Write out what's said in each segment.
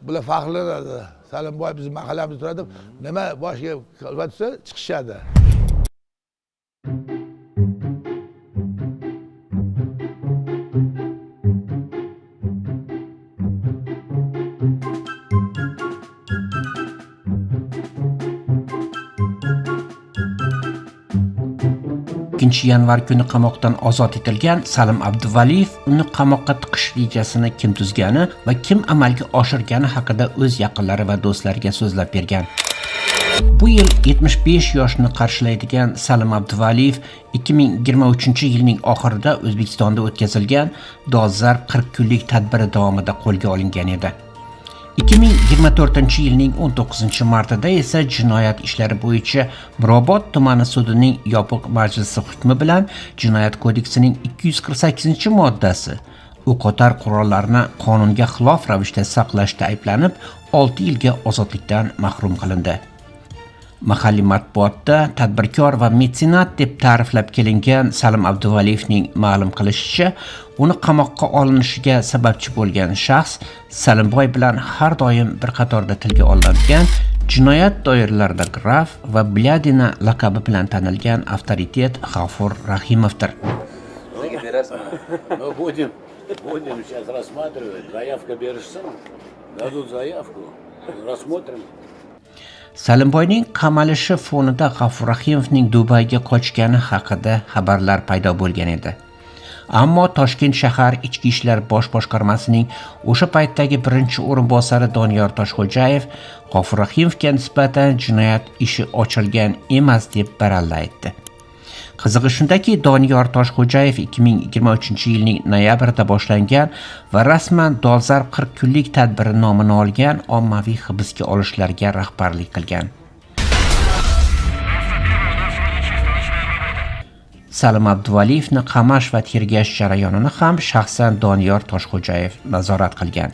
bular faxrlanadi. Salimboy bizning mahallamizda turadi. Nima boshiga qilib tursa chiqishadi. Yanvar kuni qamoqdan ozod etilgan Salim Abduvaliyev uni qamoqqa tiqish rejasini kim tuzgani va kim amalga oshirgani haqida o'z yaqinlari va do'stlariga so'zlab bergan. Bu yil 75 yoshni qarshilaydigan Salim Abduvaliyev 2023-yilning oxirida O'zbekistonda o'tkazilgan dolzarb 40 kunlik tadbiri davomida qo'lga olingan edi. 2024-yilning 19-martida esa jinoyat ishlari bo'yicha Mirobod tumani sudining yopiq majlisi hukmi bilan Jinoyat kodeksining 248-moddasi o'qotar qurollarni qonunga xilof ravishda saqlashda ayblanib 6 yilga ozodlikdan mahrum qilindi. Mahalliy matbuotda tadbirkor va metsenat deb ta'riflab kelingan Salim Abduvaliyevning ma'lum qilishicha, uni qamoqqa olinishiga sababchi bo'lgan shaxs Salimboy bilan har doim bir qatorda tilga olinadigan jinoyat doiralarida graf va Blyadina laqabi bilan tanilgan avtoritet G'afur Rahimovdir. Будем сейчас рассматривать. Заявка берешься, дадут заявку, рассмотрим. Salimboyning qamalishi fonida G'afur Rahimovning Dubayga qochgani haqida xabarlar paydo bo'lgan edi. Ammo Toshkent shahar ichki ishlar bosh boshqarmasining o'sha paytdagi birinchi o'rinbosari Doniyor Toshxo'jayev G'afur Rahimovga nisbatan jinoyat ishi ochilgan emas deb baralla aytdi. Qizig'i shundaki, Doniyor Toshxo'jayev 2023-yilning noyabrida boshlangan va rasman dolzarb 40 kunlik tadbiri nomini olgan ommaviy hibsga olishlarga rahbarlik qilgan. Salim Abduvaliyevni qamash va tergash jarayonini ham shaxsan Doniyor Toshxo'jayev nazorat qilgan.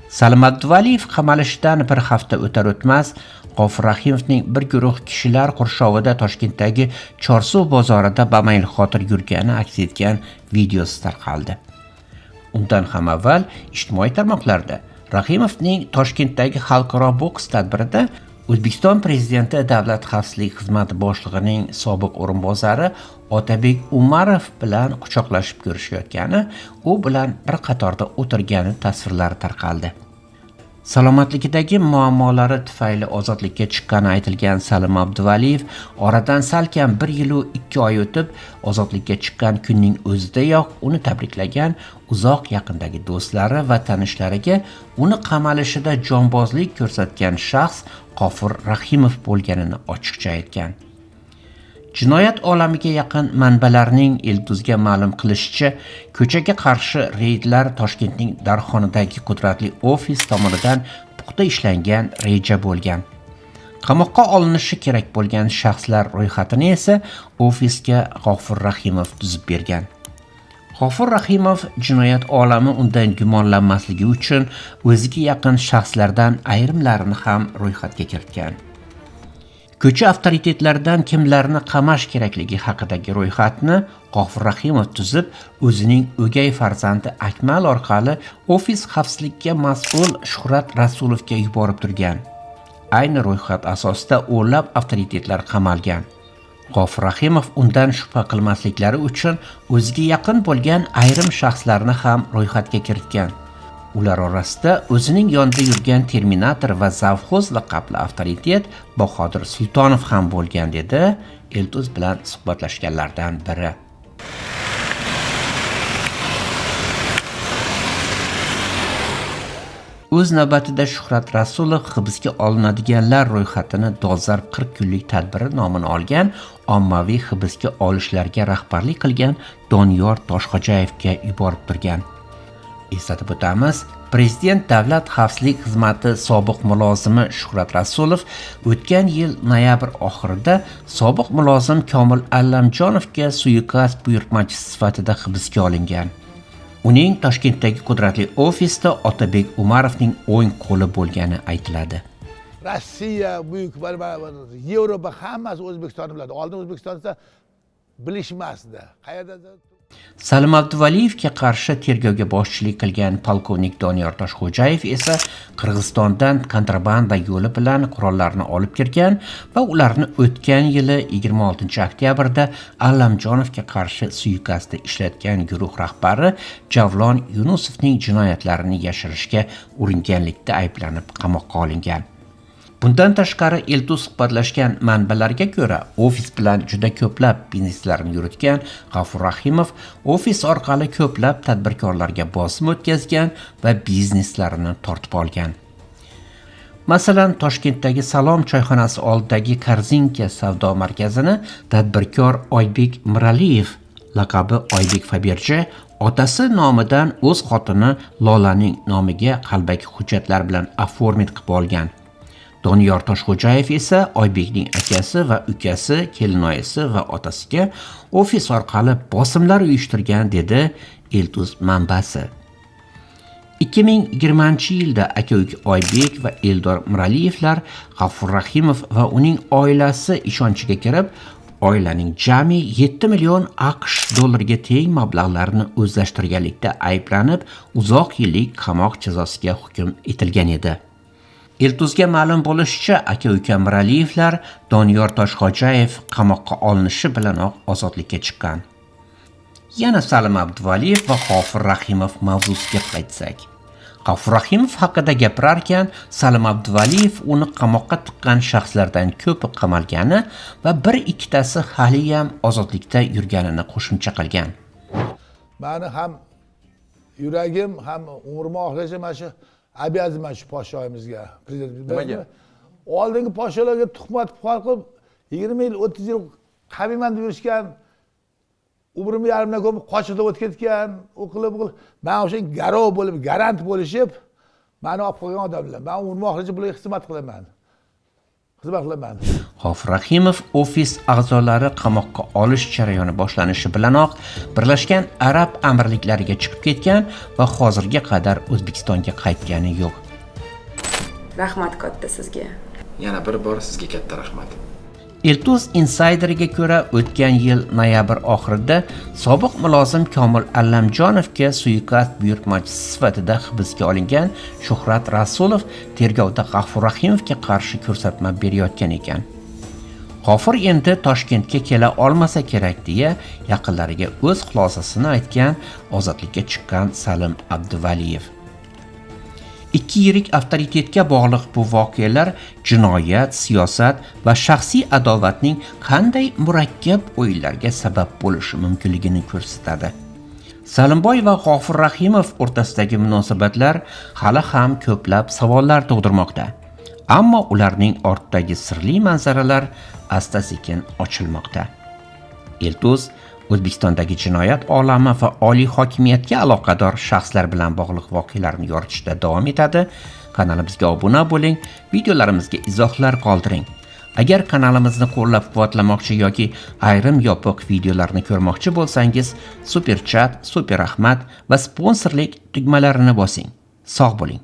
Salim Abduvaliyev qamalishidan bir hafta o'tar o'tmas G'afur Rahimovning bir guruh kishilar qurshovida Toshkentdagi Chorsuv bozorida bamayl xotir yurgani aks etgan videosi tarqaldi. Undan ham avval ijtimoiy tarmoqlarda Rahimovning Toshkentdagi xalqaro boks tadbirida O'zbekiston prezidenti Davlat xavfsizlik xizmati boshlig'ining sobiq o'rinbosari Otabek Umarov bilan quchoqlashib ko'rishayotgani, u bilan bir qatorda o'tirgani tasvirlari tarqaldi. Salomatligidagi muammolari tufayli ozodlikka chiqqani aytilgan Salim Abduvaliyev oradan salkam 1 yil u 2 oy o'tib ozodlikka chiqqan kunning o'zidayoq uni tabriklagan uzoq yaqindagi do'stlari va tanishlariga uni qamalishida jonbozlik ko'rsatgan shaxs G'afur Rahimov bo'lganini ochiqcha aytgan. Jinoyat olamiga yaqin manbalarning Elduzga ma'lum qilishicha, ko'chaga qarshi reydlar Toshkentning Darxonidagi qudratli ofis tomonidan puxta ishlangan reja bo'lgan. Qamoqqa olinishi kerak bo'lgan shaxslar ro'yxatini esa ofisga G'afur Rahimov tuzib bergan. G'afur Rahimov jinoyat olami undan gumonlanmasligi uchun o'ziga yaqin shaxslardan ayrimlarini ham ro'yxatga kiritgan. Ko'cha avtoritetlaridan kimlarni qamash kerakligi haqidagi ro'yxatni G'afur Rahimov tuzib, o'zining o'gay farzandi Akmal orqali ofis xavfsizlikka mas'ul Shuhrat Rasulovga yuborib turgan. Ayni ro'yxat asosida o'nlab avtoritetlar qamalgan. G'afur Rahimov undan shubha qilmasliklari uchun o'ziga yaqin bo'lgan ayrim shaxslarni ham ro'yxatga kiritgan. Ular orasida o'zining yonida yurgan Terminator va Zavxoz laqabli avtoritet Bahodir Sultonov ham bo'lgan, dedi Elduz bilan suhbatlashganlardan biri. O'z navbatida Shuhrat Rasulov hibsga olinadiganlar ro'yxatini dolzarb 40 kunlik tadbiri nomini olgan ommaviy hibsga olishlarga rahbarlik qilgan Doniyor Toshxo'jayevga yuborib turgan. Eslatib o'tamiz, Prezident Davlat xavfsizlik xizmati sobiq mulozimi Shuhrat Rasulov o'tgan yil noyabr oxirida sobiq mulozim Komil Allamjonovga suiqasd buyurtmachi sifatida hibsga olingan. Uning Toshkentdagi qudratli ofisda Otabek Umarovning o'ng qo'li bo'lgani aytiladi. Rossiya, buyuk Yevropa hammasi O'zbekistonni biladi. Oldin O'zbekistonda bilishmasdi. Qayerda Salim Abduvaliyevga qarshi tergovga boshchilik qilgan polkovnik Doniyor Toshxo'jayev esa Qirg'izistondan kontrabanda yo'li bilan qurollarni olib kirgan va ularni o'tgan yili 26-oktyabrda Allamjonovga qarshi suiqasdda ishlatgan guruh rahbari Javlon Yunusovning jinoyatlarini yashirishga uringanlikda ayblanib qamoqqa olingan. Bundan tashqari Eltuz suhbatlashgan manbalarga ko'ra, ofis bilan juda ko'plab bizneslarni yuritgan G'afur Rahimov ofis orqali ko'plab tadbirkorlarga bosim o'tkazgan va bizneslarini tortib olgan. Masalan, Toshkentdagi Salom choyxonasi oldidagi Korzinka savdo markazini tadbirkor Oybek Miraliyev, laqabi Oybek Faberji, otasi nomidan o'z xotini Lolaning nomiga qalbaki hujjatlar bilan oformit qilib olgan. Doniyor Toshxo'jayev esa Oybekning akasi va ukasi, kelinoyisi va otasiga ofis orqali bosimlar uyushtirgan, dedi Eltuz manbasi. 2020-yilda aka-uka Oybek va Eldor Miraliyevlar G'afur Rahimov va uning oilasi ishonchiga kirib, oilaning jami 7 million AQSh dollariga teng mablag'larni o'zlashtirganlikda ayblanib, uzoq yillik qamoq jazosiga hukm etilgan edi. Eltuzga ma'lum bo'lishicha, aka-uka Miraliyevlar Doniyor Toshxo'jayev qamoqqa olinishi bilanoq ozodlikka chiqqan. Yana Salim Abduvaliyev va G'afur Rahimov mavzusiga qaytsak. G'afur Rahimov haqida gapirarkan, Salim Abduvaliyev uni qamoqqa tiqqan shaxslardan ko'pi qamalgani va bir ikkitasi hali ham ozodlikda yurganini qo'shimcha qilgan. Meni ham yuragim, ham umrim oxirigacha mana shu обязан shu podshoyimizga, prezidentga. Oldingi podsholarga tuhmat qilib 20 yil, 30 yil qabiman deb yurishgan, umrim yarimdan ko'p qochib o'tib ketgan, o'qilib, men o'sha garov bo'lib, garant bo'lishib, meni olib qo'ygan odamlar. Men umrim oxirigacha bularga xizmat qilaman. G'afur Rahimov ofis a'zolari qamoqqa olish jarayoni boshlanishi bilanoq Birlashgan Arab Amirliklariga chiqib ketgan va hozirga qadar O'zbekistonga qaytgani yo'q. Rahmat katta sizga. Yana bir bor sizga katta rahmat. Eltuz Insider'ga ko'ra, o'tgan yil noyabr oxirida sobiq mulozim Komil Allamjonovga suiqasd buyurtmachisi sifatida hibsga olingan Shuhrat Rasulov tergovda G'afur Rahimovga qarshi ko'rsatma berayotgan ekan. G'afur endi Toshkentga kela olmasa kerak deya yaqinlariga o'z xulosasini aytgan ozodlikka chiqqan Salim Abduvaliyev. Ikki yirik avtoritetga bog'liq bu voqealar jinoyat, siyosat va shaxsiy adovatning qanday murakkab o'yinlarga sabab bo'lishi mumkinligini ko'rsatadi. Salimboy va G'afur Rahimov o'rtasidagi munosabatlar hali ham ko'plab savollar tug'dirmoqda. Ammo ularning ortidagi sirli manzaralar asta-sekin ochilmoqda. Eltuz O'zbekistondagi jinoyat olami va oliy hokimiyatga aloqador shaxslar bilan bog'liq voqealarni yoritishda davom etadi. Kanalimizga obuna bo'ling, videolarimizga izohlar qoldiring. Agar kanalimizni qo'llab-quvvatlamoqchi yoki ayrim yopiq videolarni ko'rmoqchi bo'lsangiz, super chat, super rahmat va sponsorlik tugmalarini bosing. Sog' bo'ling.